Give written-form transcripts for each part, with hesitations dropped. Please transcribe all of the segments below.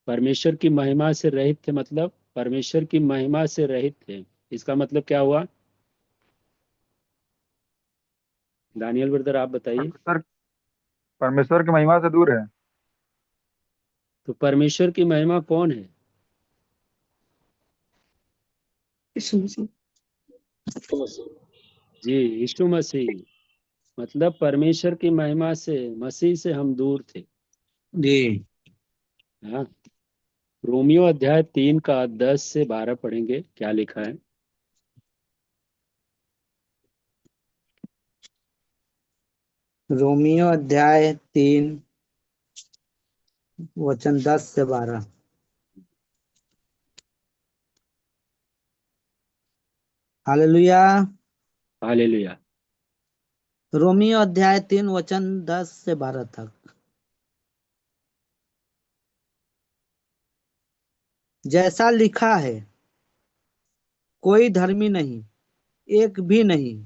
परमेश्वर की महिमा से रहित थे, मतलब परमेश्वर की महिमा से रहित थे, इसका मतलब क्या हुआ? दानियल ब्रदर आप बताइए। परमेश्वर परमेश्वर की महिमा से दूर है। तो परमेश्वर की महिमा कौन है? यीशु मसीह। जी, यीशु मसीह। मतलब परमेश्वर की महिमा से, मसीह से हम दूर थे। जी। हाँ। रोमियो अध्याय 3 का 10 से 12 पढ़ेंगे, क्या लिखा है? रोमियो अध्याय 3 वचन 10 से 12। हालेलुया। हालेलुया। रोमियो अध्याय 3 वचन 10 से 12 तक। जैसा लिखा है, कोई धर्मी नहीं, एक भी नहीं,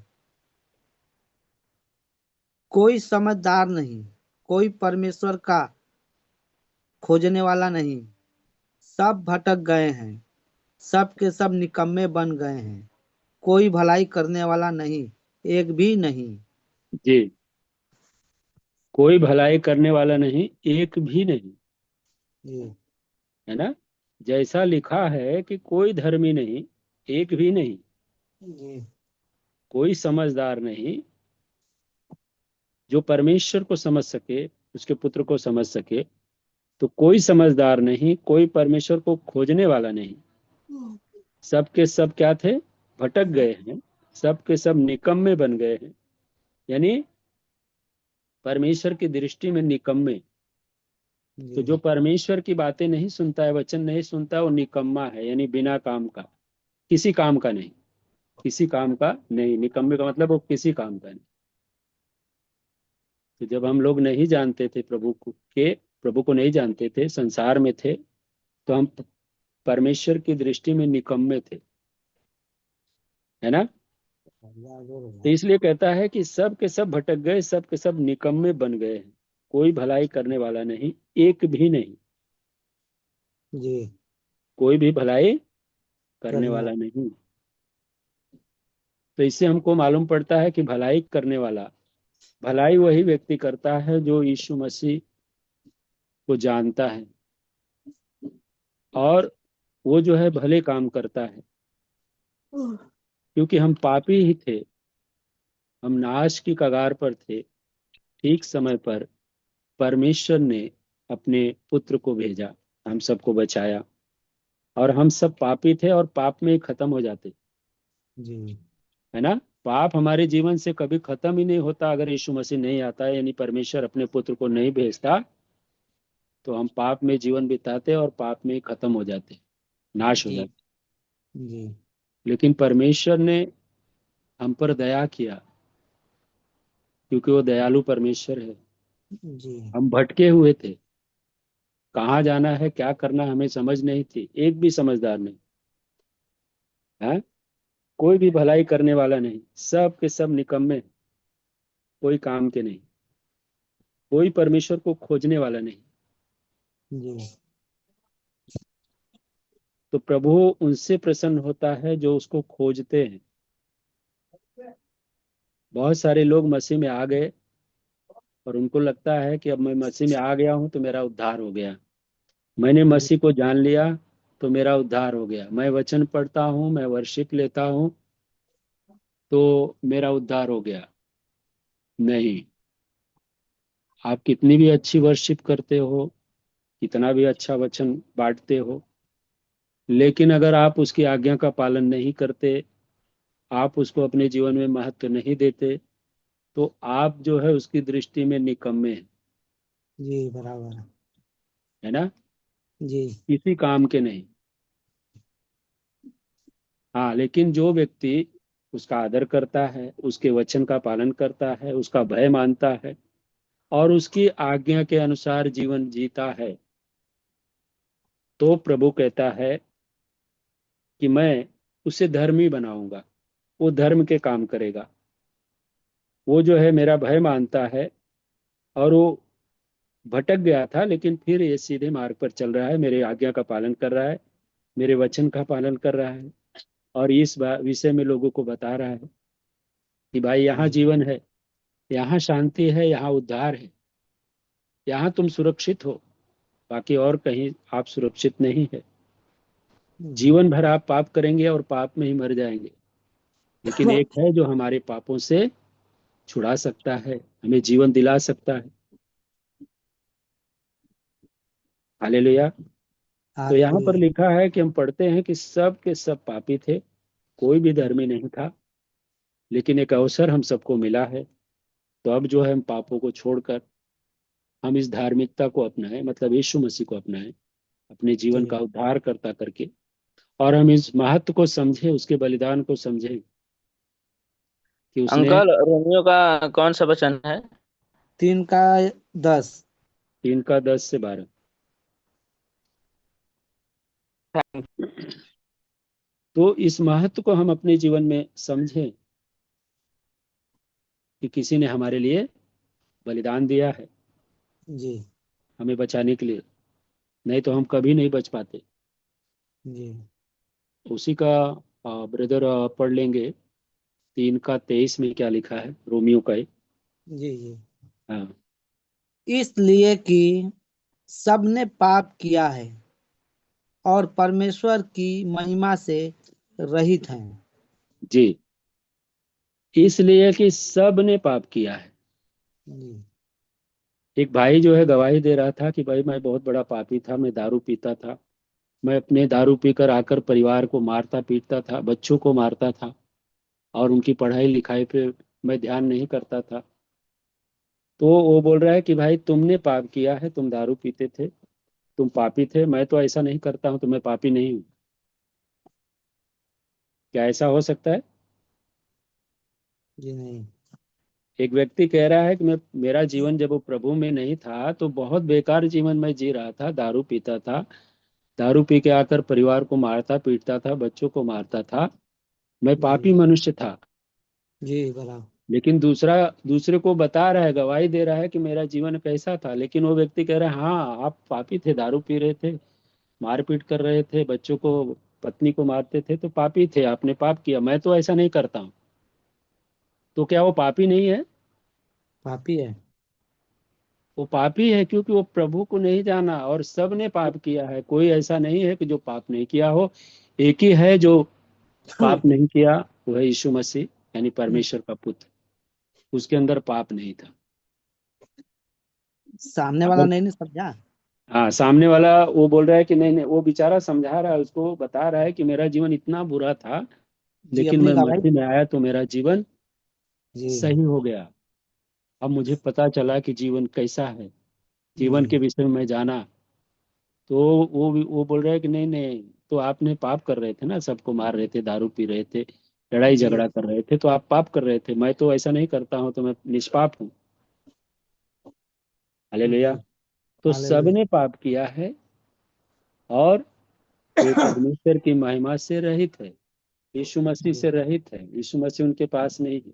कोई समझदार नहीं, कोई परमेश्वर का खोजने वाला नहीं। सब भटक गए हैं, सब के सब निकम्मे बन गए हैं। कोई भलाई करने वाला नहीं, एक भी नहीं। जी, कोई भलाई करने वाला नहीं, एक भी नहीं। जी। है ना? जैसा लिखा है कि कोई धर्मी नहीं, एक भी नहीं, जी। कोई समझदार नहीं, जो परमेश्वर को समझ सके, उसके पुत्र को समझ सके। तो कोई समझदार नहीं, कोई परमेश्वर को खोजने वाला नहीं। सब के सब क्या थे? भटक गए हैं। सब के सब निकम्मे बन गए हैं, यानी परमेश्वर की दृष्टि में निकम्मे। तो जो जी। परमेश्वर की बातें नहीं सुनता है, वचन नहीं सुनता है, वो निकम्मा है, यानी बिना काम का, किसी काम का नहीं। किसी काम का नहीं, निकम्मे का मतलब वो किसी काम का नहीं। तो जब हम लोग नहीं जानते थे प्रभु को नहीं जानते थे, संसार में थे, तो हम परमेश्वर की दृष्टि में निकम्मे थे। है ना? तो इसलिए कहता है कि सब के सब भटक गए, सब के सब निकम्मे बन गए हैं, कोई भलाई करने वाला नहीं, एक भी नहीं। जी। कोई भी भलाई करने करने वाला वाला। नहीं। तो इससे हमको मालूम पड़ता है कि भलाई करने वाला, भलाई वही व्यक्ति करता है जो यीशु मसीह को जानता है, और वो जो है भले काम करता है। क्योंकि हम पापी ही थे, हम नाश की कगार पर थे। ठीक समय पर परमेश्वर ने अपने पुत्र को भेजा, हम सबको बचाया। और हम सब पापी थे और पाप में ही खत्म हो जाते। जी। है ना? पाप हमारे जीवन से कभी खत्म ही नहीं होता अगर यीशु मसीह नहीं आता है, यानी परमेश्वर अपने पुत्र को नहीं भेजता। तो हम पाप में जीवन बिताते और पाप में ही खत्म हो जाते, नाश हो जी। जाते। जी। लेकिन परमेश्वर ने हम पर दया किया, क्योंकि वो दयालु परमेश्वर है। जी। हम भटके हुए थे, कहाँ जाना है, क्या करना हमें समझ नहीं थी, एक भी समझदार नहीं है। कोई भी भलाई करने वाला नहीं, सब के सब निकम्मे, कोई काम के नहीं, कोई परमेश्वर को खोजने वाला नहीं। जी। तो प्रभु उनसे प्रसन्न होता है जो उसको खोजते हैं। बहुत सारे लोग मसीह में आ गए और उनको लगता है कि अब मैं मसीह में आ गया हूं तो मेरा उद्धार हो गया, मैंने जी। मसीह को जान लिया तो मेरा उद्धार हो गया, मैं वचन पढ़ता हूँ, मैं वर्शिप लेता हूँ तो मेरा उद्धार हो गया। नहीं। आप कितनी भी अच्छी वर्शिप करते हो, कितना भी अच्छा वचन बांटते हो, लेकिन अगर आप उसकी आज्ञा का पालन नहीं करते, आप उसको अपने जीवन में महत्व नहीं देते, तो आप जो है उसकी दृष्टि में निकम्मे हैं। जी बराबर। है ना? जी। किसी काम के नहीं। हाँ, लेकिन जो व्यक्ति उसका आदर करता है, उसके वचन का पालन करता है, उसका भय मानता है और उसकी आज्ञा के अनुसार जीवन जीता है, तो प्रभु कहता है कि मैं उसे धर्मी बनाऊंगा। वो धर्म के काम करेगा। वो जो है मेरा भय मानता है और वो भटक गया था, लेकिन फिर ये सीधे मार्ग पर चल रहा है, मेरे आज्ञा का पालन कर रहा है, मेरे वचन का पालन कर रहा है, और इस विषय में लोगों को बता रहा है कि भाई यहाँ जी जीवन है, यहाँ शांति है, यहाँ उद्धार है, यहाँ तुम सुरक्षित हो, बाकी और कहीं आप सुरक्षित नहीं है। जी जीवन भर आप पाप करेंगे और पाप में ही मर जाएंगे, लेकिन एक है जो हमारे पापों से छुड़ा सकता है, हमें जीवन दिला सकता है। हालेलुया। तो यहाँ पर हालेलुया। लिखा है कि हम पढ़ते हैं कि सब के सब पापी थे, कोई भी धर्मी नहीं था, लेकिन एक अवसर हम सबको मिला है। तो अब जो है हम पापों को छोड़कर हम इस धार्मिकता को अपनाएं, मतलब यीशु मसीह को अपनाएं अपने जीवन का जी उद्धार करता करके, और हम इस महत्व को समझें, उसके बलिदान को समझें कि उसने अंकल, रोमियो का कौन सा वचन है? 3:10। 3:10 से 12। तो इस महत्व को हम अपने जीवन में समझें कि किसी ने हमारे लिए बलिदान दिया है जी हमें बचाने के लिए, नहीं तो हम कभी नहीं बच पाते। जी उसी का ब्रदर पढ़ लेंगे, 3:23 में क्या लिखा है, रोमियो का है। जी जी। हाँ। इसलिए कि सबने पाप किया है और परमेश्वर की महिमा से रहित हैं। जी, इसलिए कि सब ने पाप किया है। जी एक भाई जो है गवाही दे रहा था कि भाई मैं बहुत बड़ा पापी था, मैं दारू पीता था, मैं अपने दारू पीकर आकर परिवार को मारता पीटता था, बच्चों को मारता था, और उनकी पढ़ाई लिखाई पे मैं ध्यान नहीं करता था। तो वो बोल रहा है कि भाई तुमने पाप किया है, तुम दारू पीते थे, तुम पापी थे, मैं तो ऐसा नहीं करता हूँ, तो मैं पापी नहीं हूँ। क्या ऐसा हो सकता है? जी नहीं। एक व्यक्ति कह रहा है कि मैं, मेरा जीवन जब वो प्रभु में नहीं था तो बहुत बेकार जीवन मैं जी रहा था, दारू पीता था, दारू पी के आकर परिवार को मारता पीटता था, बच्चों को मारता था, मैं जी पापी मनुष्य था। जी बराबर। लेकिन दूसरा दूसरे को बता रहा है, गवाही दे रहा है कि मेरा जीवन कैसा था, लेकिन वो व्यक्ति कह रहा है हाँ आप पापी थे, दारू पी रहे थे, मारपीट कर रहे थे, बच्चों को, पत्नी को मारते थे, तो पापी थे, आपने पाप किया, मैं तो ऐसा नहीं करता हूँ। तो क्या वो पापी नहीं है? पापी है। वो पापी है, क्योंकि वो प्रभु को नहीं जाना, और सब ने पाप किया है, कोई ऐसा नहीं है कि जो पाप नहीं किया हो। एक ही है जो पाप नहीं किया, वो है यीशु मसीह, यानी परमेश्वर का पुत्र, उसके अंदर पाप नहीं था। सामने वाला अगर, नहीं समझा। हाँ, सामने वाला वो बोल रहा है कि नहीं नहीं, वो बेचारा समझा रहा है, उसको बता रहा है कि मेरा जीवन इतना बुरा था, जी लेकिन अपनी मैं गवाही। मसीह में आया तो मेरा जीवन जी सही हो गया। अब मुझे पता चला कि जीवन कैसा है, जीवन जी के विषय में मैं जाना। तो वो बोल रहा है कि नहीं नहीं, तो आपने पाप कर रहे थे ना, सबको मार रहे थे, दारू पी रहे थे, लड़ाई जी झगड़ा कर रहे थे, तो आप पाप कर रहे थे, मैं तो ऐसा नहीं करता हूँ, तो मैं निष्पाप हूँ। हालेलुया। जी। तो हालेलुया। सबने पाप किया है और वे परमेश्वर की महिमा से रहित है, यीशु मसीह जी से रहित है, यीशु मसीह उनके पास नहीं है।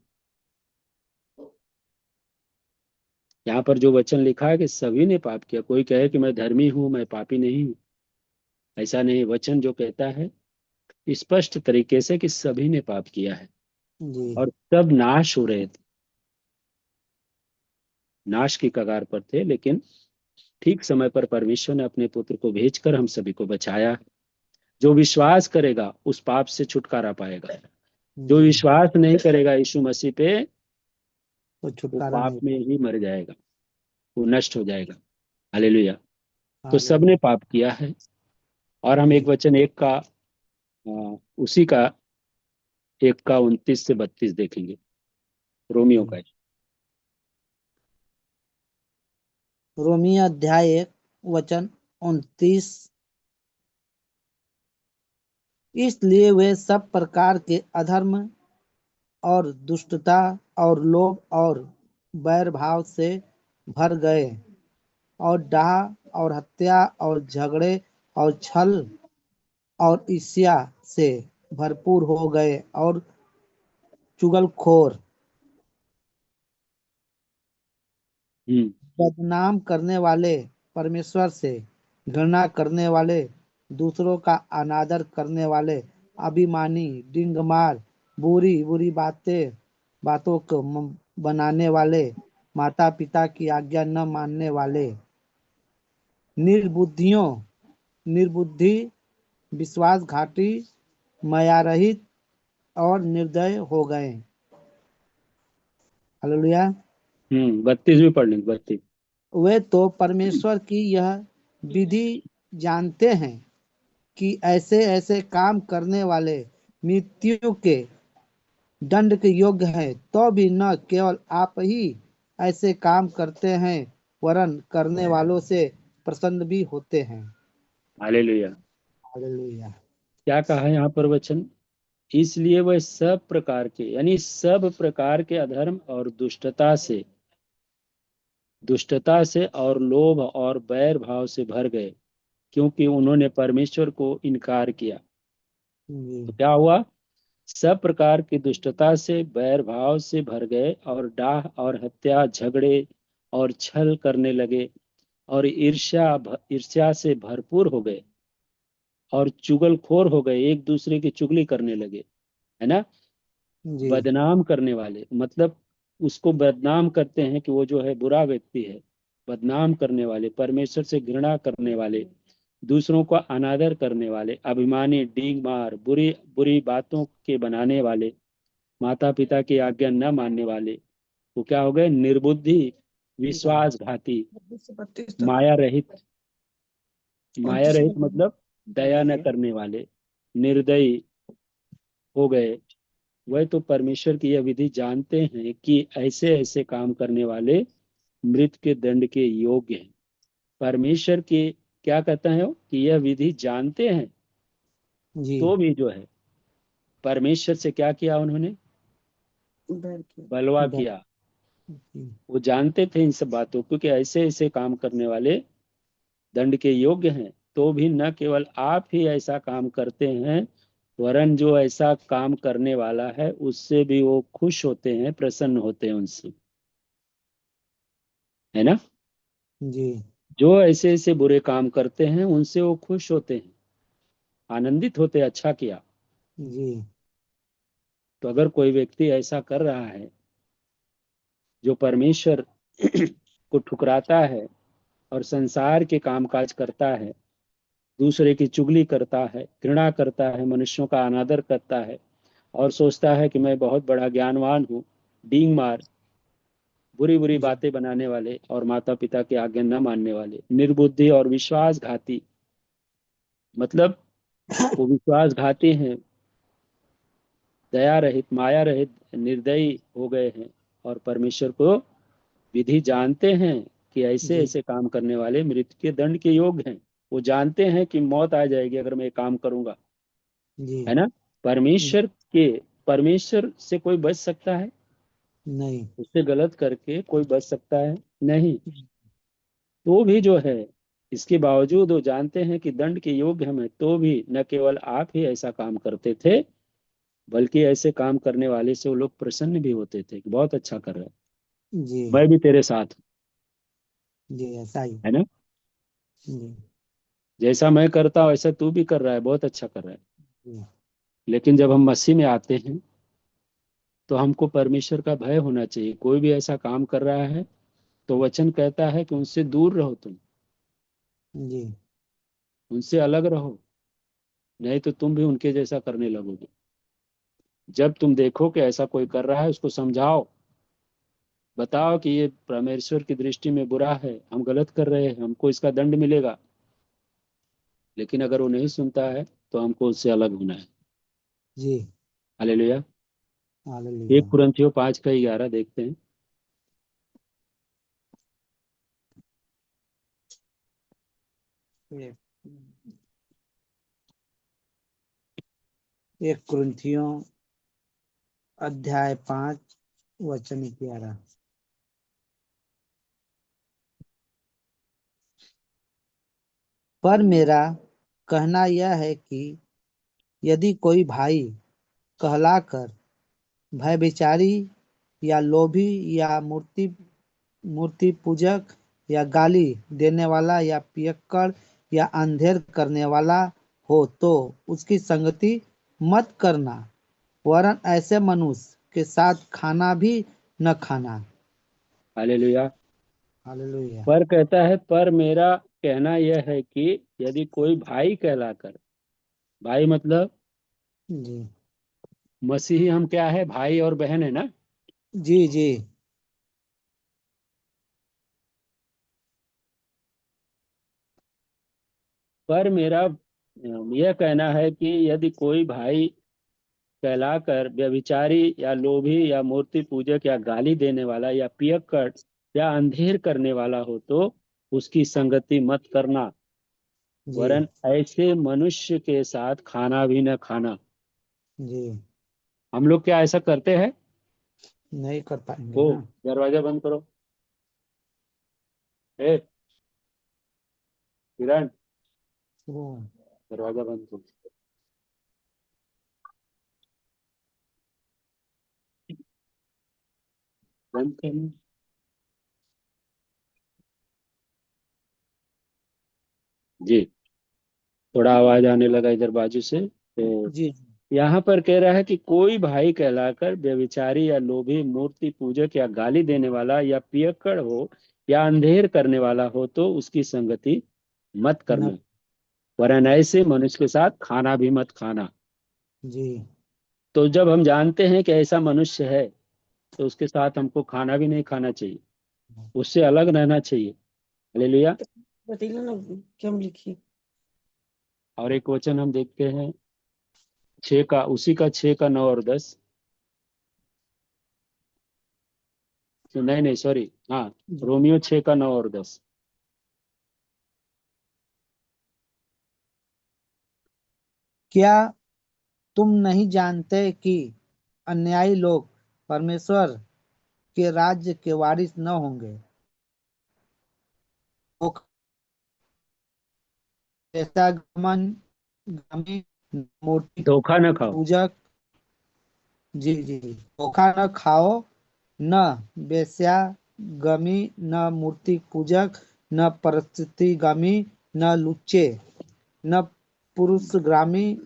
यहाँ पर जो वचन लिखा है कि सभी ने पाप किया, कोई कहे कि मैं धर्मी हूँ, मैं पापी नहीं हूँ, ऐसा नहीं। वचन जो कहता है स्पष्ट तरीके से कि सभी ने पाप किया है जी और सब नाश हो रहे थे, नाश की कगार पर थे, लेकिन ठीक समय पर परमेश्वर ने अपने पुत्र को भेजकर हम सभी को बचाया। जो विश्वास करेगा उस पाप से छुटकारा पाएगा, जो जी। विश्वास नहीं करेगा यीशु मसीह पे, तो वो छुटकारा पाप नहीं में पाए। ही मर जाएगा, वो नष्ट हो जाएगा। हालेलुया। तो सबने हालेलुया। पाप किया है। और हम एक जी वचन एक का उसी का 1:29 से 32 देखेंगे, रोमियो जी। का। रोमी अध्याय 1 वचन 29। इसलिए वे सब प्रकार के अधर्म और दुष्टता और लोभ और बैर भाव से भर गए और डाह और हत्या और झगड़े और छल और ईर्ष्या से भरपूर हो गए और चुगलखोर। हम्म। बदनाम करने वाले, परमेश्वर से घृणा करने वाले, दूसरों का अनादर करने वाले, अभिमानी, डिंगमार, बुरी बुरी बातों को बनाने वाले, माता पिता की आज्ञा न मानने वाले, निर्बुद्धियों निर्बुद्धि, विश्वासघाती, मायारहित और निर्दय हो गए। हालेलुया। 32 भी पढ़ लेंगे, 32। वे तो परमेश्वर की यह विधि जानते हैं कि ऐसे ऐसे काम करने वाले मृत्यु के दंड के योग्य हैं, तो भी न केवल आप ही ऐसे काम करते हैं, वरन करने वालों से प्रसन्न भी होते हैं। हालेलुया। हालेलुया। क्या कहा है यहाँ पर वचन? इसलिए वह सब प्रकार के, यानी सब प्रकार के अधर्म और दुष्टता से और लोभ और बैर भाव से भर गए, क्योंकि उन्होंने परमेश्वर को इनकार किया। जी तो क्या हुआ? सब प्रकार की दुष्टता से, बैर भाव से भर गए, और डाह और हत्या, झगड़े और छल करने लगे, और ईर्ष्या से भरपूर हो गए, और चुगलखोर हो गए, एक दूसरे की चुगली करने लगे, है ना। जी बदनाम करने वाले, मतलब उसको बदनाम करते हैं कि वो जो है बुरा व्यक्ति है। बदनाम करने वाले, परमेश्वर से घृणा करने वाले, दूसरों का अनादर करने वाले, अभिमानी, डींग मार, बुरी बुरी बातों के बनाने वाले, माता पिता की आज्ञा न मानने वाले, वो क्या हो गए? निर्बुद्धि, विश्वासघाती, माया रहित। माया रहित मतलब दया न करने वाले, निर्दयी हो गए। वह तो परमेश्वर की यह विधि जानते हैं कि ऐसे ऐसे काम करने वाले मृत्यु के दंड के योग्य हैं। परमेश्वर के क्या कहता है वो? कि यह विधि जानते हैं, जी तो भी जो है परमेश्वर से क्या किया उन्होंने? बलवा ब- किया। जी वो जानते थे इन सब बातों को कि ऐसे ऐसे काम करने वाले दंड के योग्य हैं, तो भी न केवल आप ही ऐसा काम करते हैं, वरन जो ऐसा काम करने वाला है उससे भी वो खुश होते हैं, प्रसन्न होते हैं उनसे, है ना। जी जो ऐसे ऐसे बुरे काम करते हैं उनसे वो खुश होते हैं, आनंदित होते हैं, अच्छा किया। जी तो अगर कोई व्यक्ति ऐसा कर रहा है जो परमेश्वर को ठुकराता है और संसार के कामकाज करता है, दूसरे की चुगली करता है, घृणा करता है, मनुष्यों का अनादर करता है, और सोचता है कि मैं बहुत बड़ा ज्ञानवान हूँ, डींग मार, बुरी बुरी जी बातें बनाने वाले और माता पिता की आज्ञा न मानने वाले, निर्बुद्धि और विश्वासघाती, मतलब वो विश्वासघाती हैं, दया रहित, माया रहित, निर्दयी हो गए हैं, और परमेश्वर को विधि जानते हैं कि ऐसे जी ऐसे काम करने वाले मृत्यु के दंड के योग्य हैं। वो जानते हैं कि मौत आ जाएगी अगर मैं ये काम करूंगा, जी है ना। परमेश्वर के परमेश्वर से कोई बच सकता है? नहीं उससे गलत करके कोई बच सकता है? नहीं। तो भी जो है, इसके बावजूद वो जानते हैं कि दंड के योग्य हम हैं, तो भी न केवल आप ही ऐसा काम करते थे, बल्कि ऐसे काम करने वाले से वो लोग प्रसन्न भी होते थे कि बहुत अच्छा कर रहा है, जी मैं भी तेरे साथ हूं, जी ऐसा ही। है ना। जी जैसा मैं करता हूँ ऐसा तू भी कर रहा है, बहुत अच्छा कर रहा है। जी लेकिन जब हम मसीह में आते हैं तो हमको परमेश्वर का भय होना चाहिए। कोई भी ऐसा काम कर रहा है तो वचन कहता है कि उनसे दूर रहो, तुम जी उनसे अलग रहो, नहीं तो तुम भी उनके जैसा करने लगोगे। जब तुम देखो कि ऐसा कोई कर रहा है, उसको समझाओ, बताओ कि ये परमेश्वर की दृष्टि में बुरा है, हम गलत कर रहे हैं, हमको इसका दंड मिलेगा। लेकिन अगर वो नहीं सुनता है तो हमको उससे अलग होना है। जी हालेलुया। हालेलुया। 1 कुरिन्थियों 5 का 11 देखते हैं। एक एक कुरिन्थियों अध्याय 5 वचन 11। पर मेरा कहना यह है कि यदि कोई भाई कहलाकर भयभिचारी या लोभी या मूर्ति पूजक या गाली देने वाला या पियक्कड़ या अंधेर करने वाला हो तो उसकी संगति मत करना, वरन ऐसे मनुष्य के साथ खाना भी न खाना। हालेलुया। हालेलुया। पर कहता है, पर मेरा कहना यह है कि यदि कोई भाई कहलाकर, भाई मतलब जी मसीही हम क्या है, भाई और बहन है ना। जी जी पर मेरा यह कहना है कि यदि कोई भाई कहलाकर व्यभिचारी या लोभी या मूर्ति पूजक या गाली देने वाला या पियक्कड़ या अंधेर करने वाला हो तो उसकी संगति मत करना, जी वरन ऐसे मनुष्य के साथ खाना भी न खाना। जी हम लोग क्या ऐसा करते हैं? नहीं कर पाएंगे ओ, ना। दरवाजा बंद करो। ए किरण, वो दरवाजा बंद करो। बंद करना। जी, थोड़ा आवाज आने लगा इधर बाजू से। तो जी यहाँ पर कह रहा है कि कोई भाई कहलाकर व्यभिचारी या लोभी मूर्ति पूजक या गाली देने वाला या पियक्कड़ हो या अंधेर करने वाला हो तो उसकी संगति मत न करना, वरन ऐसे मनुष्य के साथ खाना भी मत खाना। जी तो जब हम जानते हैं कि ऐसा मनुष्य है तो उसके साथ हमको खाना भी नहीं खाना चाहिए, उससे अलग रहना चाहिए। हालेलुया। बताइए ना, क्या हम लिखिए। और एक वचन हम देखते हैं, छः का, उसी का 6 का 9 और 10। तो नहीं नहीं सॉरी, हाँ, रोमियो 6 का 9 और 10। क्या तुम नहीं जानते कि अन्यायी लोग परमेश्वर के राज्य के वारिस न होंगे? वो ऐसा गमन गामी, मूर्ति धोखा न खाओ। पूजक, जी जी, धोखा न खाओ, न वेश्यागामी, न मूर्ति पूजक, न परस्त्रीगामी, न लुच्चे, न पुरुषगामी,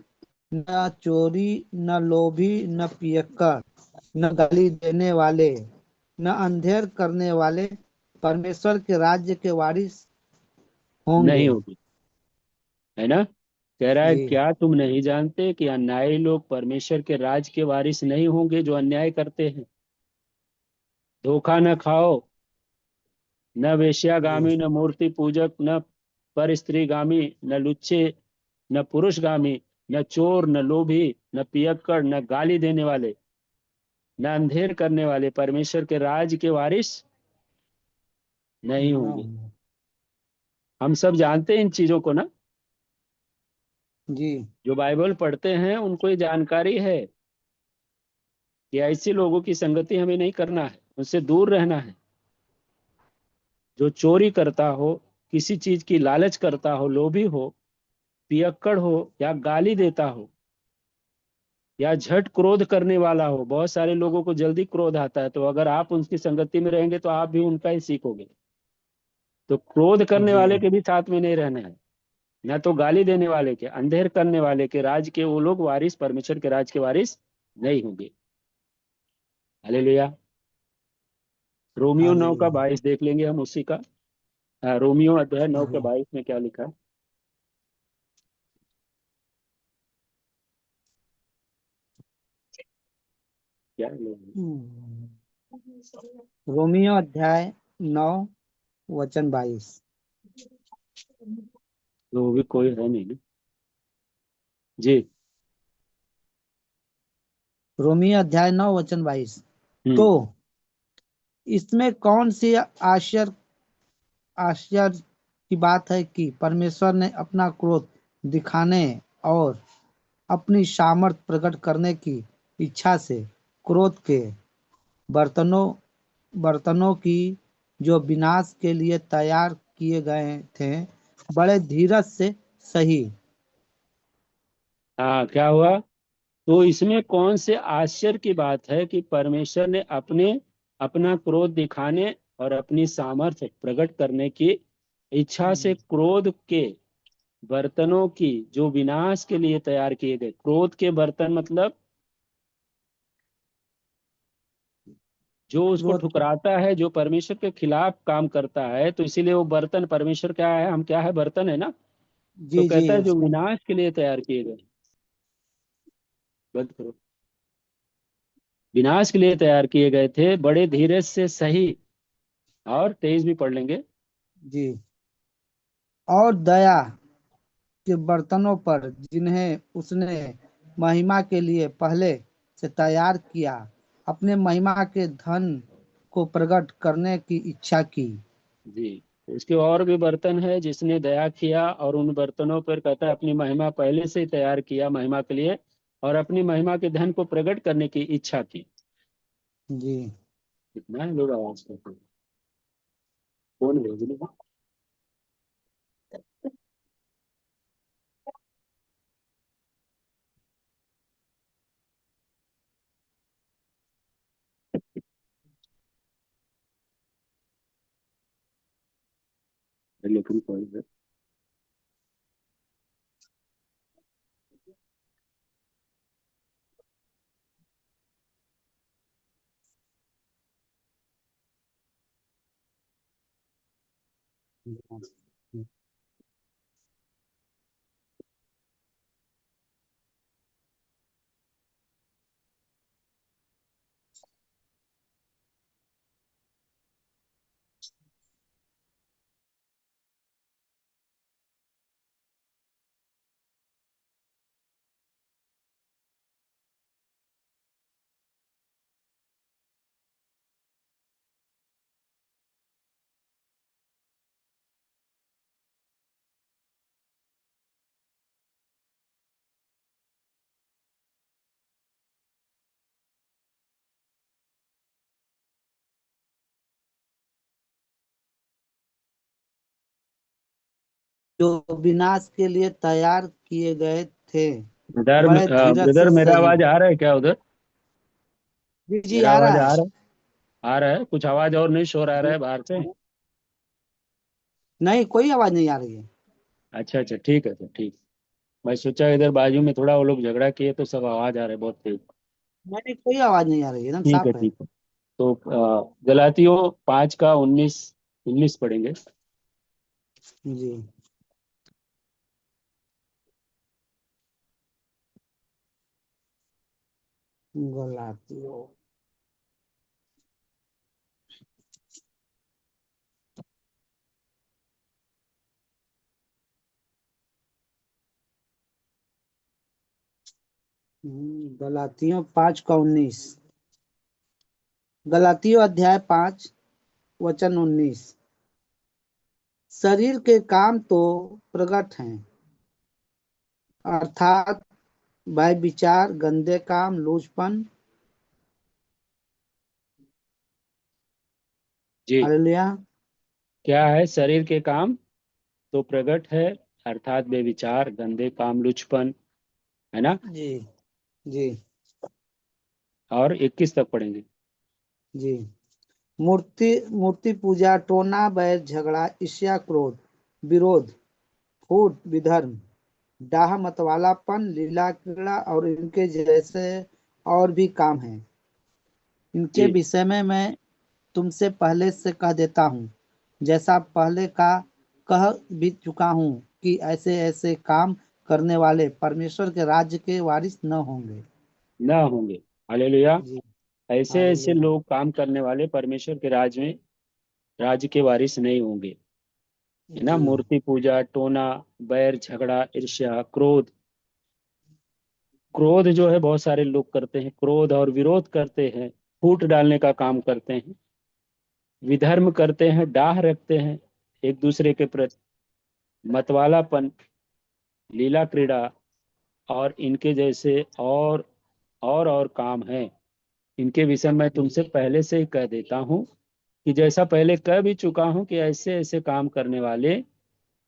न चोरी, न लोभी, न पियक्कड़, न गाली देने वाले, न अंधेर करने वाले परमेश्वर के राज्य के वारिस होंगे। नहीं होगी, है ना। कह रहा है, जी क्या तुम नहीं जानते कि अन्यायी लोग परमेश्वर के राज के वारिस नहीं होंगे, जो अन्याय करते हैं। धोखा न खाओ, न जी वेश्यागामी, न मूर्ति पूजक, न पर स्त्रीगामी, न लुच्चे, न पुरुषगामी, न चोर, न लोभी, न पियक्कड़, न गाली देने वाले, न अंधेर करने वाले परमेश्वर के राज के वारिस नहीं होंगे। न हम सब जानते हैं इन चीजों को ना। जी जो बाइबल पढ़ते हैं उनको ये जानकारी है कि ऐसे लोगों की संगति हमें नहीं करना है, उनसे दूर रहना है। जो चोरी करता हो, किसी चीज की लालच करता हो, लोभी हो, पियक्कड़ हो, या गाली देता हो, या झट क्रोध करने वाला हो। बहुत सारे लोगों को जल्दी क्रोध आता है, तो अगर आप उनकी संगति में रहेंगे तो आप भी उनका ही सीखोगे। तो क्रोध करने जी वाले के भी साथ में नहीं रहना है, न तो गाली देने वाले के, अंधेर करने वाले के राज के वो लोग वारिस, परमेश्वर के राज के वारिस नहीं होंगे। हालेलुया। रोमियो 9 का 22 देख लेंगे हम उसी का। रोमियो अध्याय 9 के 22 में क्या लिखा है? क्या है? रोमियो अध्याय 9 वचन 22। तो वो भी कोई है नहीं ना। जी। रोमियो अध्याय 9 वचन 22। तो हम्म। इसमें कौन सी आश्चर्य की बात है कि परमेश्वर ने अपना क्रोध दिखाने और अपनी सामर्थ प्रकट करने की इच्छा से क्रोध के बर्तनों बर्तनों की जो विनाश के लिए तैयार किए गए थे बड़े धीरज से सही। हाँ, क्या हुआ? तो इसमें कौन से आश्चर्य की बात है कि परमेश्वर ने अपना क्रोध दिखाने और अपनी सामर्थ्य प्रकट करने की इच्छा से क्रोध के बर्तनों की जो विनाश के लिए तैयार किए गए। क्रोध के बर्तन मतलब जो उसको क्रोध के ठुकराता है, जो परमेश्वर के खिलाफ काम करता है, तो इसीलिए वो बर्तन परमेश्वर क्या है, हम क्या है, बर्तन है ना। तो जी जी कहता है जो उसका विनाश के लिए तैयार किए गए। बंद करो। विनाश के लिए तैयार किए गए थे, बड़े धीरज से सही। और 23 भी पढ़ लेंगे। जी और दया के बर्तनों पर जिन्हें उसने महिमा के लिए पहले से तैयार किया, अपने महिमा के धन को प्रकट करने की इच्छा की। जी, उसके और भी बर्तन है जिसने दया किया, और उन बर्तनों पर कहता है अपनी महिमा पहले से ही तैयार किया महिमा के लिए, और अपनी महिमा के धन को प्रकट करने की इच्छा की। जी कितना है लोग आवाज करते हैं? कौन भेज रहे हैं? लेकिन कोई है। जो विनाश के लिए तैयार किए गए थे, ब्रदर, बड़े धीरज ब्रदर से मेरा सही। आवाज आ रहा है क्या उधर? जी जी मेरा आ आवाज रहा आ है। रहा है? आ रहा है कुछ आवाज और नहीं, शोर आ रहा जी है बाहर से? नहीं, कोई आवाज नहीं आ रही है। अच्छा अच्छा, ठीक है, तो ठीक। मैं सोचा इधर बाजू में थोड़ा वो लोग झगड़ा किए तो सब आवाज आ रहा है बहुत तेज। नहीं नहीं, कोई आवाज नहीं आ रही है, एकदम ठीक है साफ है। ठीक है। तो गलातियों 5 का 19 19 पढ़ेंगे। जी गलातियों गलातियों 5 का 19। गलातियों अध्याय 5 वचन 19। शरीर के काम तो प्रकट हैं, अर्थात भय विचार, गंदे काम, लूचपन। जी, हालेलुया। क्या है शरीर के काम? तो प्रगट है, अर्थात बेविचार, गंदे काम, लुचपन, है ना। जी जी और 21 तक पढ़ेंगे। जी मूर्ति मूर्ति पूजा, टोना, बैर, झगड़ा, ईर्ष्या, क्रोध, विरोध, फूट, विधर्म, डाह, मतवालापन, लीला, क्रीड़ा और इनके जैसे और भी काम हैं। इनके जी, विषय में मैं तुमसे पहले से कह देता हूँ, जैसा पहले का कह भी चुका हूँ, कि ऐसे ऐसे काम करने वाले परमेश्वर के राज्य के वारिस न होंगे। ना होंगे। हालेलुया। जी ऐसे ऐसे हालेलुया। लोग काम करने वाले परमेश्वर के राज में, राज्य के वारिस नहीं होंगे। है ना। जी मूर्ति पूजा, टोना, बैर, झगड़ा, ईर्ष्या, क्रोध। क्रोध जो है बहुत सारे लोग करते हैं, क्रोध और विरोध करते हैं, फूट डालने का काम करते हैं, विधर्म करते हैं, डाह रखते हैं एक दूसरे के प्रति, मतवालापन, लीला क्रीड़ा और इनके जैसे और काम है। इनके विषय में तुमसे पहले से ही कह देता हूं, कि जैसा पहले कह भी चुका हूं कि ऐसे ऐसे काम करने वाले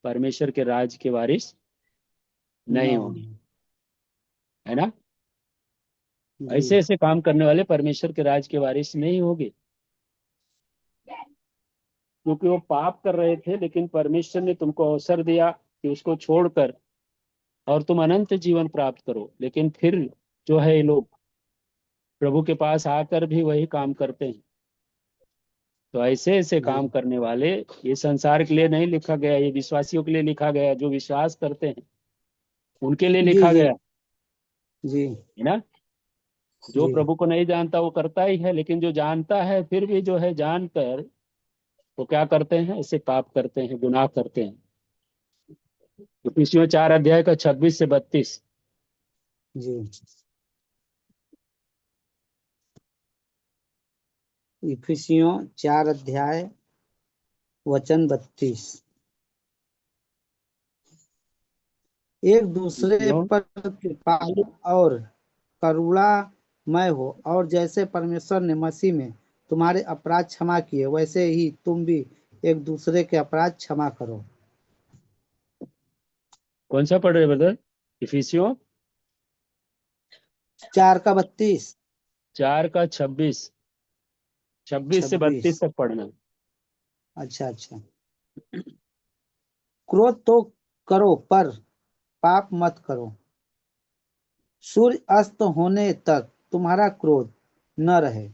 परमेश्वर के राज के वारिस न नहीं होंगे। होंगे। है ना। जी ऐसे ऐसे काम करने वाले परमेश्वर के राज के वारिस नहीं होंगे। क्योंकि वो पाप कर रहे थे, लेकिन परमेश्वर ने तुमको अवसर दिया कि उसको छोड़कर और तुम अनंत जीवन प्राप्त करो। लेकिन फिर जो है ये लोग प्रभु के पास आकर भी वही काम करते हैं। तो ऐसे ऐसे जी काम करने वाले, ये संसार के लिए नहीं लिखा गया, ये विश्वासियों के लिए लिखा गया, जो विश्वास करते हैं उनके लिए जी लिखा जी गया जी है ना। जो जी प्रभु को नहीं जानता वो करता ही है, लेकिन जो जानता है फिर भी जो है जानकर वो क्या करते हैं, ऐसे पाप करते हैं, गुनाह करते हैं। इफिसियों 4 अध्याय का 26 से 32। जी। इफिसियों 4 अध्याय वचन 32। एक दूसरे इफिसियों पर कृपालु और करुणामय हो, और जैसे परमेश्वर ने मसीह में तुम्हारे अपराध क्षमा किए, वैसे ही तुम भी एक दूसरे के अपराध क्षमा करो। कौन सा पढ़ रहे ब्रदर? इफिसियों 4 का 32 4 का 26, 26 से 32 26। तक पढ़ना। अच्छा अच्छा। क्रोध तो करो पर पाप मत करो। सूर्य अस्त होने तक तुम्हारा क्रोध न रहे।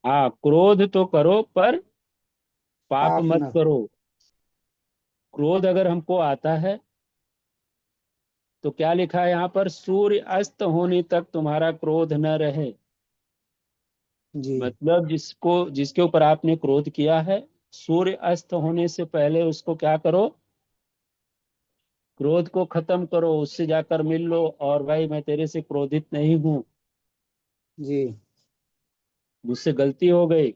हाँ, क्रोध तो करो पर पाप पाप मत न करो। क्रोध अगर हमको आता है तो क्या लिखा है यहाँ पर? सूर्य अस्त होने तक तुम्हारा क्रोध न रहे। जी मतलब जिसके ऊपर आपने क्रोध किया है, सूर्य अस्त होने से पहले उसको क्या करो? क्रोध को खत्म करो, उससे जाकर मिल लो और भाई मैं तेरे से क्रोधित नहीं हूँ, जी। मुझसे गलती हो गई,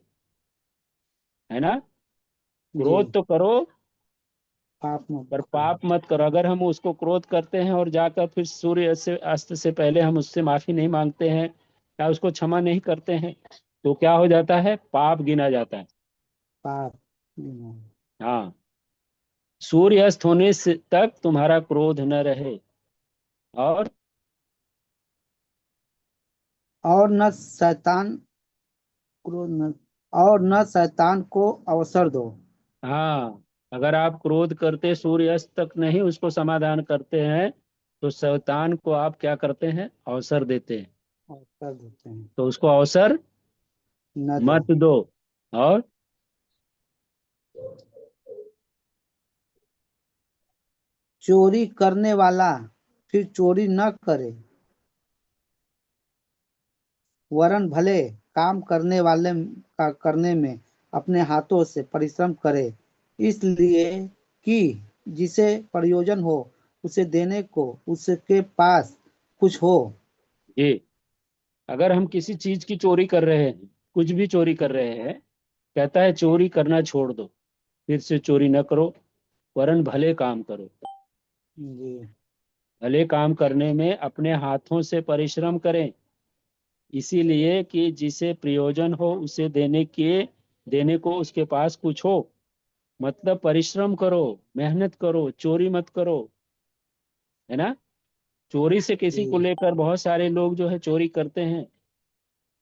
है ना। जी क्रोध तो करो पाप मत पर करो। पाप मत करो। अगर हम उसको क्रोध करते हैं और जाकर फिर सूर्य से अस्त से पहले हम उससे माफी नहीं मांगते हैं या उसको क्षमा नहीं करते हैं, तो क्या हो जाता है? पाप गिना जाता है। पाप हाँ, सूर्य अस्त होने से तक तुम्हारा क्रोध न रहे, और और न शैतान क्रोध न और न शैतान को अवसर दो। हाँ, अगर आप क्रोध करते सूर्य अस्त तक नहीं उसको समाधान करते हैं, तो शैतान को आप क्या करते हैं? अवसर देते हैं। अवसर देते हैं। तो उसको अवसर न दो। मत दो। और चोरी करने वाला फिर चोरी न करे, वरन भले काम करने वाले का करने में अपने हाथों से परिश्रम करे, इसलिए कि जिसे प्रयोजन हो उसे देने को उसके पास कुछ हो। ये, अगर हम किसी चीज की चोरी कर रहे हैं, कुछ भी चोरी कर रहे हैं, कहता है चोरी करना छोड़ दो, फिर से चोरी न करो, वरन भले काम करो। जी भले काम करने में अपने हाथों से परिश्रम करें, इसीलिए कि जिसे प्रयोजन हो उसे देने को उसके पास कुछ हो। मतलब परिश्रम करो, मेहनत करो, चोरी मत करो, है ना। चोरी से किसी को जी लेकर बहुत सारे लोग जो है चोरी करते हैं।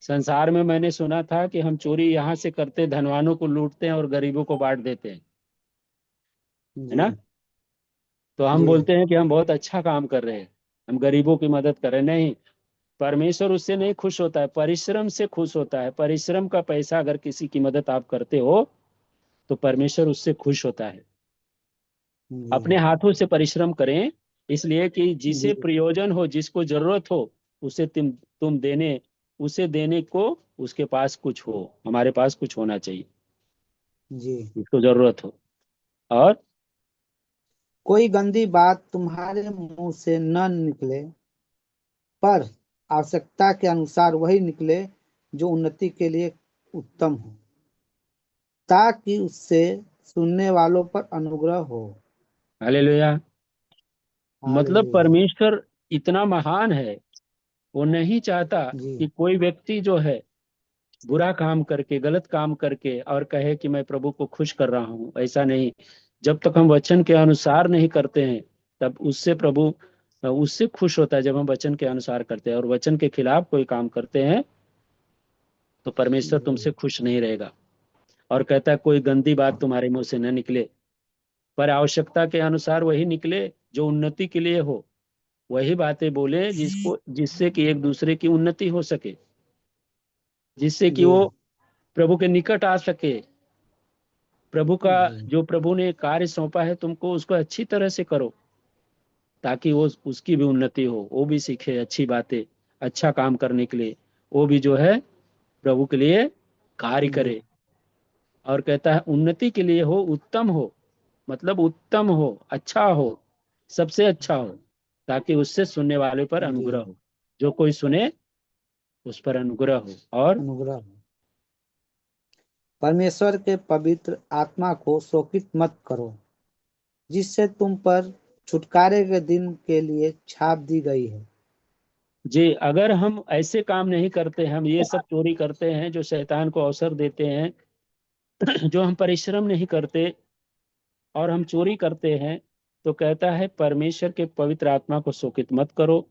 संसार में मैंने सुना था कि हम चोरी यहाँ से करते, धनवानों को लूटते हैं और गरीबों को बांट देते हैं, है जी ना। तो हम जी बोलते हैं कि हम बहुत अच्छा काम कर रहे हैं, हम गरीबों की मदद कर रहे हैं। नहीं, परमेश्वर उससे नहीं खुश होता है, परिश्रम से खुश होता है। परिश्रम का पैसा अगर किसी की मदद आप करते हो तो परमेश्वर उससे खुश होता है। जी अपने हाथों से परिश्रम करें, इसलिए कि जी जिसे प्रयोजन हो, जिसको जरूरत हो, उसे तुम देने को उसके पास कुछ हो। हमारे पास कुछ होना चाहिए, जी। जिसको जरूरत हो। और कोई गंदी बात तुम्हारे मुंह से न निकले, पर आवश्यकता के अनुसार वही निकले जो उन्नति के लिए उत्तम हो, ताकि उससे सुनने वालों पर अनुग्रह हो। हालेलुया। मतलब हालेलुया। परमेश्वर इतना महान है, वो नहीं चाहता जी कि कोई व्यक्ति जो है बुरा काम करके, गलत काम करके और कहे कि मैं प्रभु को खुश कर रहा हूं। ऐसा नहीं। जब तक हम वचन के अनुसार नहीं करते हैं, तब उससे प्रभु उससे खुश होता है। जब हम वचन के अनुसार करते हैं और वचन के खिलाफ कोई काम करते हैं, तो परमेश्वर जी तुमसे खुश नहीं रहेगा। और कहता है कोई गंदी बात तुम्हारे मुंह से न निकले, पर आवश्यकता के अनुसार वही निकले जो उन्नति के लिए हो। वही बातें बोले जिससे कि एक दूसरे की उन्नति हो सके, जिससे कि जी वो प्रभु के निकट आ सके। प्रभु का जी जो प्रभु ने कार्य सौंपा है तुमको, उसको अच्छी तरह से करो, ताकि वो उसकी भी उन्नति हो, वो भी सीखे अच्छी बातें, अच्छा काम करने के लिए, वो भी जो है प्रभु के लिए कार्य जी करे। और कहता है उन्नति के लिए हो, उत्तम हो, मतलब उत्तम हो, अच्छा हो, सबसे अच्छा हो, ताकि उससे सुनने वाले पर जी अनुग्रह हो, जो कोई सुने उस पर अनुग्रह हो। और अनुग्रह। परमेश्वर के पवित्र आत्मा को शोकित मत करो, जिससे तुम पर छुटकारे के दिन के लिए छाप दी गई है। जी, अगर हम ऐसे काम नहीं करते, हम ये सब चोरी करते हैं जो शैतान को अवसर देते हैं, जो हम परिश्रम नहीं करते और हम चोरी करते हैं, तो कहता है परमेश्वर के पवित्र आत्मा को शोकित मत करो,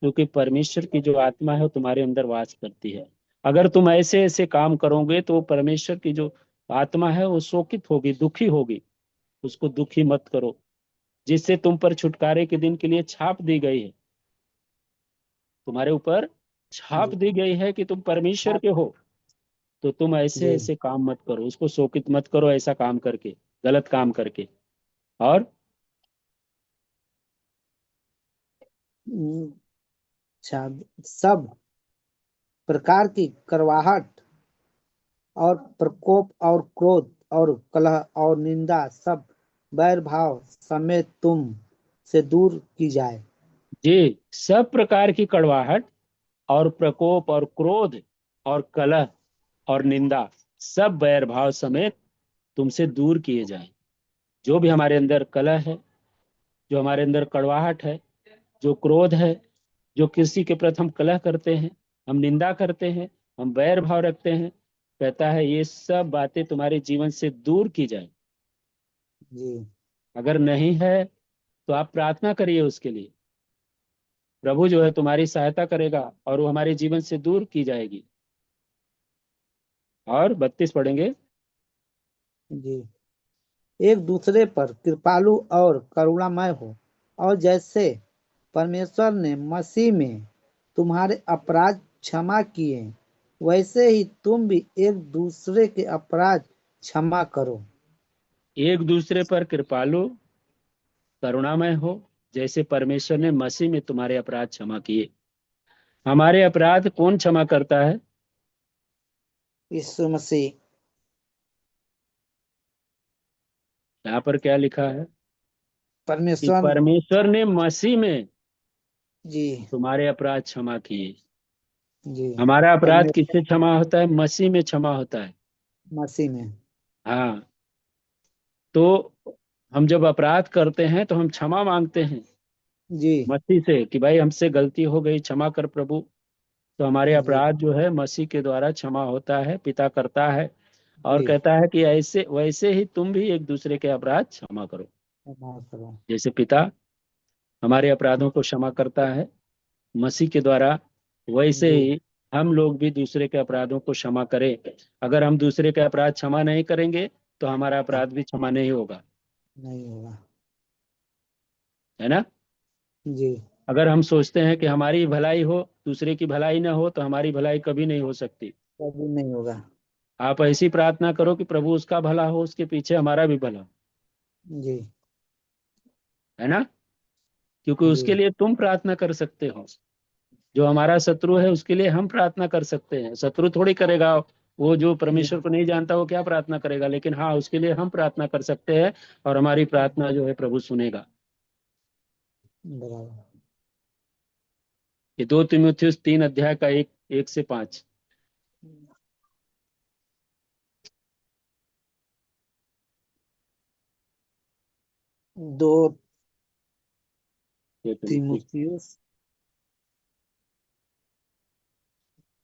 क्योंकि परमेश्वर की जो आत्मा है वो तुम्हारे अंदर वास करती है। अगर तुम ऐसे ऐसे काम करोगे तो परमेश्वर की जो आत्मा है वो शोकित होगी, दुखी होगी। उसको दुखी मत करो, जिससे तुम पर छुटकारे के दिन के लिए छाप दी गई है। तुम्हारे ऊपर छाप जी दी गई है कि तुम परमेश्वर के हो। तो तुम ऐसे जी ऐसे काम मत करो, उसको शोकित मत करो ऐसा काम करके, गलत काम करके। और हम्म, अच्छा, सब प्रकार की करवाहट और प्रकोप और क्रोध और कलह और निंदा सब बैर भाव समेत तुम से दूर की जाए। जी, सब प्रकार की कड़वाहट और प्रकोप और क्रोध और कलह और निंदा सब बैर भाव समेत तुमसे दूर किए जाएं। जो भी हमारे अंदर कलह है, जो हमारे अंदर कड़वाहट है, जो क्रोध है, जो किसी के प्रति हम कलह करते हैं, हम निंदा करते हैं, हम बैर भाव रखते हैं, कहता है ये सब बातें तुम्हारे जीवन से दूर की जाए। जी अगर नहीं है तो आप प्रार्थना करिए उसके लिए। प्रभु जो है तुम्हारी सहायता करेगा और वो हमारे जीवन से दूर की जाएगी। और 32 पढ़ेंगे। जी एक दूसरे पर कृपालु और करुणामय हो, और जैसे परमेश्वर ने मसीह में तुम्हारे अपराध क्षमा किए, वैसे ही तुम भी एक दूसरे के अपराध क्षमा करो। एक दूसरे पर कृपालु करुणामय हो, जैसे परमेश्वर ने मसीह में तुम्हारे अपराध क्षमा किए। हमारे अपराध कौन क्षमा करता है? यीशु मसीह। यहाँ पर क्या लिखा है कि परमेश्वर। परमेश्वर ने मसीह में जी तुम्हारे अपराध क्षमा किए। जी हमारा अपराध परमेश्वर किससे क्षमा होता है? मसीह में क्षमा होता है। मसीह में। हाँ, तो हम जब अपराध करते हैं तो हम क्षमा मांगते हैं जी मसीह से कि भाई हमसे गलती हो गई, क्षमा कर प्रभु। तो हमारे जी अपराध जो है मसीह के द्वारा क्षमा होता है, पिता करता है। और जी कहता है कि ऐसे वैसे ही तुम भी एक दूसरे के अपराध क्षमा करो, क्षमा करो। जैसे पिता हमारे अपराधों को क्षमा करता है मसीह के द्वारा, वैसे जी ही हम लोग भी दूसरे के अपराधों को क्षमा करें। अगर हम दूसरे के अपराध क्षमा नहीं करेंगे तो हमारा तब अपराध भी क्षमा नहीं होगा, नहीं होगा। है ना? जी अगर हम सोचते हैं कि हमारी भलाई हो, दूसरे की भलाई ना हो, तो हमारी भलाई कभी नहीं हो सकती। कभी नहीं होगा। आप ऐसी प्रार्थना करो कि प्रभु उसका भला हो, उसके पीछे हमारा भी भला हो, जी है ना? क्योंकि जी उसके लिए तुम प्रार्थना कर सकते हो। जो हमारा शत्रु है उसके लिए हम प्रार्थना कर सकते हैं, शत्रु थोड़ी करेगा। वो जो जी परमेश्वर को नहीं जानता वो क्या प्रार्थना करेगा? लेकिन हाँ, उसके लिए हम प्रार्थना कर सकते हैं और हमारी प्रार्थना जो है प्रभु सुनेगा। बराबर। ये 2 तीमुथियुस 3 अध्याय का 1 से 5। दो 2 तीमुथियुस तीमुथियुस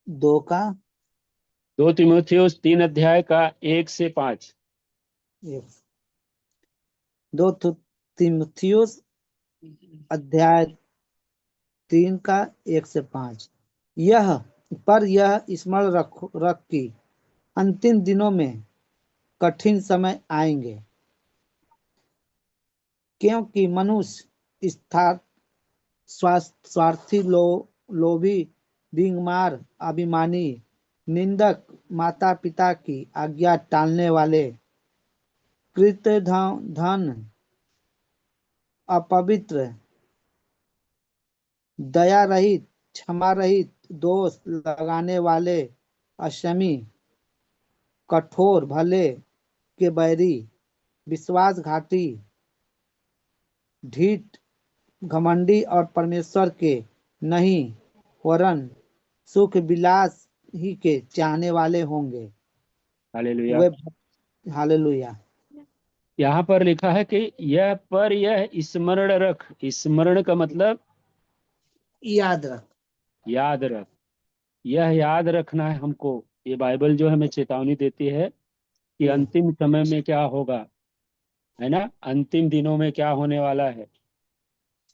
2 का 2 तीमुथियुस 3 अध्याय का 1 से 5। एक। 2 तीमुथियुस अध्याय 3 का 1 से 5। यह स्मरण रख कि अंतिम दिनों में कठिन समय आएंगे, क्योंकि मनुष्य स्वार्थी, लोभी, डींगमार, अभिमानी, निंदक, माता पिता की आज्ञा टालने वाले, कृत्य धन, अपवित्र, दया रहित, क्षमा रहित, दोष लगाने वाले, अक्षमी, कठोर, भले के बैरी, विश्वासघाती, ढीठ, घमंडी और परमेश्वर के नहीं वरन सुख विलास ही के चाहने वाले होंगे। हालेलुया। वे हालेलुया। यहाँ पर लिखा है कि यह स्मरण रख। स्मरण का मतलब याद रख। याद रख। यह याद रखना है हमको। ये बाइबल जो हमें चेतावनी देती है कि अंतिम समय में क्या होगा, है ना, अंतिम दिनों में क्या होने वाला है।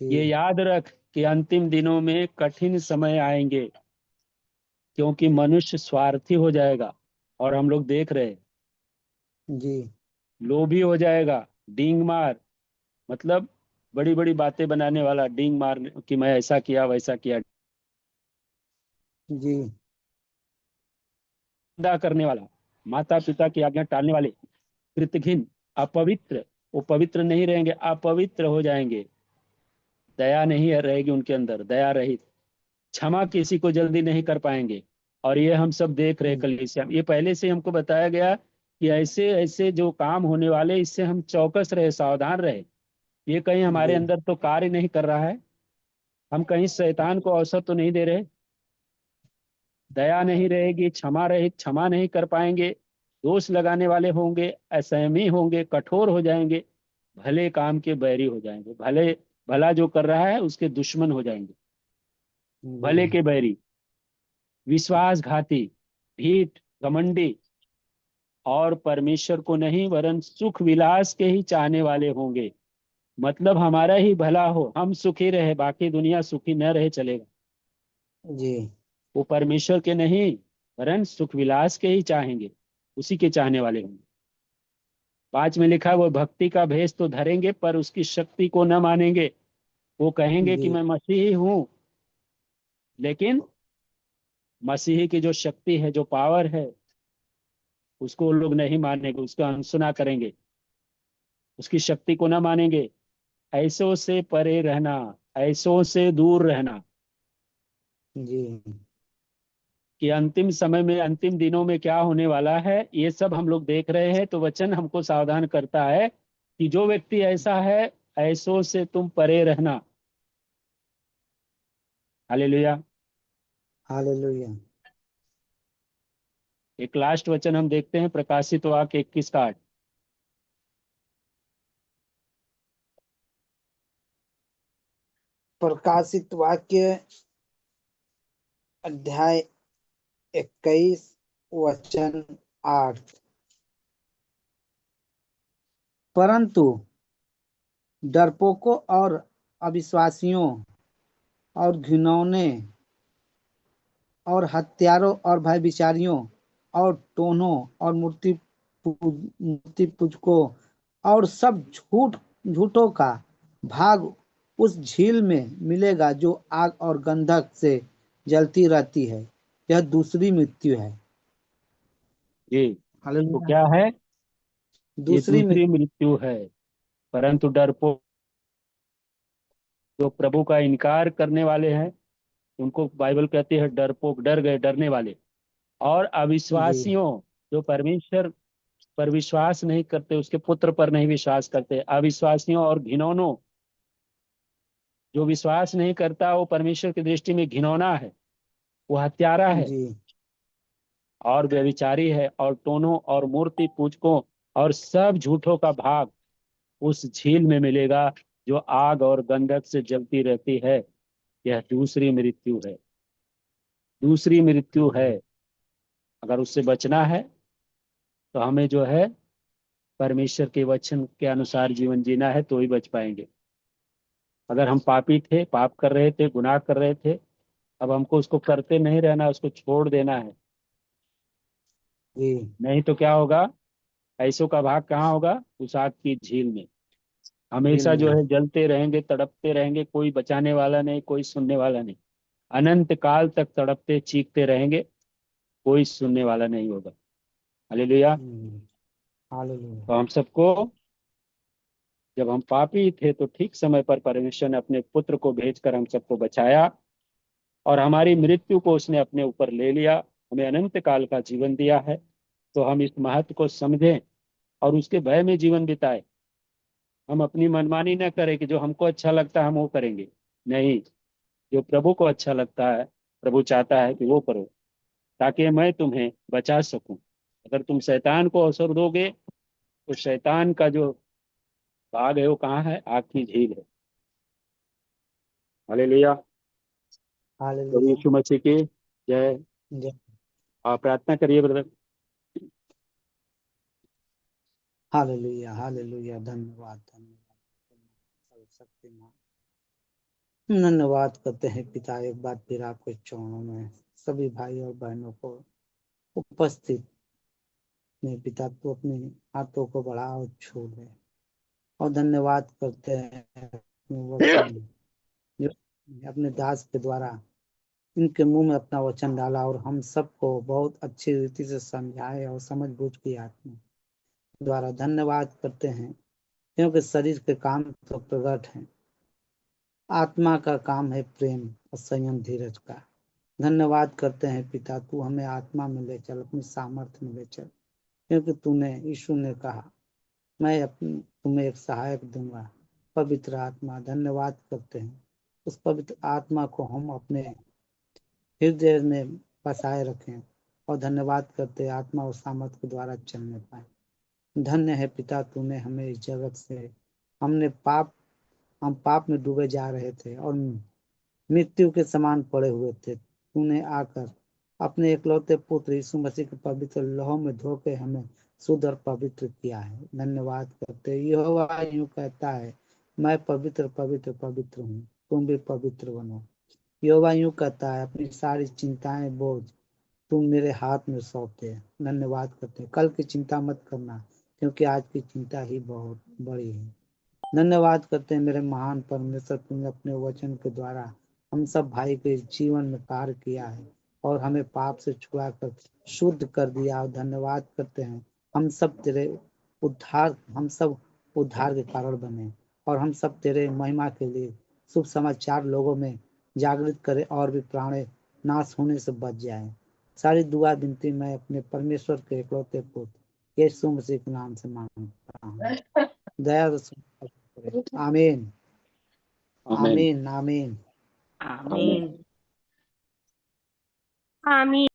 ये याद रख कि अंतिम दिनों में कठिन समय आएंगे, क्योंकि मनुष्य स्वार्थी हो जाएगा। और हम लोग देख रहे हैं, जी लोभी हो जाएगा, डींग मार, मतलब बड़ी बड़ी बातें बनाने वाला, डींग मार कि मैं ऐसा किया वैसा किया, जी निंदा करने वाला, माता पिता की आज्ञा टालने वाले, कृतघ्न, अपवित्र, वो पवित्र नहीं रहेंगे, अपवित्र हो जाएंगे। दया नहीं रहेगी उनके अंदर, दया रहित, क्षमा किसी को जल्दी नहीं कर पाएंगे। और ये हम सब देख रहे हैं कलीसिया में। ये पहले से हमको बताया गया कि ऐसे ऐसे जो काम होने वाले, इससे हम चौकस रहे, सावधान रहे। ये कहीं हमारे जी अंदर तो कार्य नहीं कर रहा है, हम कहीं शैतान को अवसर तो नहीं दे रहे। दया नहीं रहेगी, क्षमा रहित, क्षमा नहीं कर पाएंगे, दोष लगाने वाले होंगे, असहमी होंगे, कठोर हो जाएंगे, भले काम के बैरी हो जाएंगे, भले भला जो कर रहा है उसके दुश्मन हो जाएंगे, भले जी के बैरी, विश्वासघाती, ढीठ, घमंडी, और परमेश्वर को नहीं वरन सुख विलास के ही चाहने वाले होंगे। मतलब हमारा ही भला हो, हम सुखी रहे, बाकी दुनिया सुखी न रहे चलेगा। जी वो परमेश्वर के नहीं वरन सुख विलास के ही चाहेंगे, उसी के चाहने वाले होंगे। 5 में लिखा है, वो भक्ति का भेष तो धरेंगे पर उसकी शक्ति को न मानेंगे। वो कहेंगे कि जी मैं मसीही हूं, लेकिन मसीही की जो शक्ति है, जो पावर है, उसको वो लोग नहीं मानेंगे, उसका अनसुना करेंगे, उसकी शक्ति को न मानेंगे। ऐसों से परे रहना, ऐसों से दूर रहना। जी कि अंतिम समय में, अंतिम दिनों में क्या होने वाला है, ये सब हम लोग देख रहे हैं। तो वचन हमको सावधान करता है कि जो व्यक्ति ऐसा है, ऐसों से तुम परे रहना। हालेलुया। हालेलुया। एक लास्ट वचन हम देखते हैं, प्रकाशित वाक्य 21 का 8। प्रकाशित वाक्य अध्याय 21 वचन 8। परंतु डरपोकों और अविश्वासियों और घिनौने और हत्यारों और भयविचारियों और टोनों और मूर्ति पूजकों और सब झूठों का भाग उस झील में मिलेगा जो आग और गंधक से जलती रहती है। यह दूसरी मृत्यु है। जी, तो हालेलुया। क्या है? ये दूसरी दूसरी मृत्यु। मृत्यु है। परंतु डरपोक, जो प्रभु का इनकार करने वाले हैं, उनको बाइबल कहती है डरपोक, डर गए, डरने वाले। और जी अविश्वासियों, जो परमेश्वर पर विश्वास नहीं करते, उसके पुत्र पर नहीं विश्वास करते, अविश्वासियों और घिनौनों। जो विश्वास नहीं करता वो परमेश्वर की दृष्टि में घिनौना है, वो हत्यारा है, जी और व्यभिचारी है, और टोनों और मूर्ति पूजकों और सब झूठों का भाग उस झील में मिलेगा जो आग और गंधक से जलती रहती है। यह दूसरी मृत्यु है। दूसरी मृत्यु है। अगर उससे बचना है तो हमें जो है परमेश्वर के वचन के अनुसार जीवन जीना है, तो ही बच पाएंगे। अगर हम पापी थे, पाप कर रहे थे, गुनाह कर रहे थे, अब हमको उसको करते नहीं रहना, उसको छोड़ देना है। जी नहीं तो क्या होगा? ऐसों का भाग कहाँ होगा? उस आग की झील में हमेशा झील जो में। है जलते रहेंगे, तड़पते रहेंगे, कोई बचाने वाला नहीं, कोई सुनने वाला नहीं। अनंत काल तक तड़पते चीखते रहेंगे, कोई सुनने वाला नहीं होगा। हालेलुया। हालेलुया। तो हम सबको, जब हम पापी थे तो ठीक समय पर परमेश्वर ने अपने पुत्र को भेजकर हम सबको बचाया, और हमारी मृत्यु को उसने अपने ऊपर ले लिया, हमें अनंत काल का जीवन दिया है। तो हम इस महत्व को समझें और उसके भय में जीवन बिताए। हम अपनी मनमानी न करें कि जो हमको अच्छा लगता है हम वो करेंगे। नहीं, जो प्रभु को अच्छा लगता है, प्रभु चाहता है कि वो करो, ताकि मैं तुम्हें बचा सकूं। अगर तुम शैतान को अवसर दोगे तो शैतान का जो भाग है वो कहाँ है? आग की झील है। हालेलुया। प्रभु हालेलुया। यीशु मसीह की जय। जय। आप प्रार्थना करिए ब्रदर। हालेलुया। हालेलुया। धन्यवाद। धन्यवाद। सर्वशक्तिमान। धन्यवाद करते हैं पिता, एक बार फिर आपके चरणों में सभी भाई और बहनों को उपस्थित में पिता तो अपने हाथों को बढ़ा और छू ले, और धन्यवाद करते हैं अपने वचन जो अपने दास के द्वारा इनके मुंह में अपना वचन डाला, और हम सबको बहुत अच्छी रीति से समझाए और समझ बूझ की आत्मा द्वारा धन्यवाद करते हैं, क्योंकि शरीर के काम तो प्रकट हैं, आत्मा का काम है प्रेम और संयम धीरज का। धन्यवाद करते हैं पिता, तू हमें आत्मा में ले चल, अपनी सामर्थ्य में ले चल, क्योंकि तूने, यीशु ने कहा, मैं तुम्हें एक सहायक दूंगा, पवित्र आत्मा। धन्यवाद करते हैं उस पवित्र आत्मा को हम अपने हृदय में बसाए रखें, और धन्यवाद करते हैं आत्मा और सामर्थ के द्वारा चलने पाए। धन्य है पिता, तूने हमें इस जगत से, हम पाप में डूबे जा रहे थे और मृत्यु के समान पड़े हुए थे, तूने आकर अपने इकलौते पुत्र यीशु मसीह के पवित्र लहू में धोके हमें शुद्ध और पवित्र किया है। धन्यवाद करते हैं। यहोवा यूं कहता है, मैं पवित्र पवित्र पवित्र हूँ, तुम भी पवित्र बनो। यहोवा यूं कहता है, अपनी सारी चिंताएं बोझ तुम मेरे हाथ में सौंपते हैं। धन्यवाद करते हैं। कल की चिंता मत करना, क्योंकि आज की चिंता ही बहुत बड़ी है। धन्यवाद करते हैं मेरे महान परमेश्वर, तुमने अपने वचन के द्वारा हम सब भाई के जीवन में कार्य किया है, और हमें पाप से छुड़ा कर शुद्ध कर दिया। और धन्यवाद करते हैं हम सब उद्धार के कारण बने, और हम सब तेरे महिमा के लिए शुभ समाचार लोगों में जागृत करें, और भी प्राण नाश होने से बच जाए। सारी दुआ विनती मैं अपने परमेश्वर के इकलौते पुत्र यीशु मसीह के नाम से मांगता हूँ। दया से आमीन। आमीन। आमीन। आमीन। आमीन। आमीन।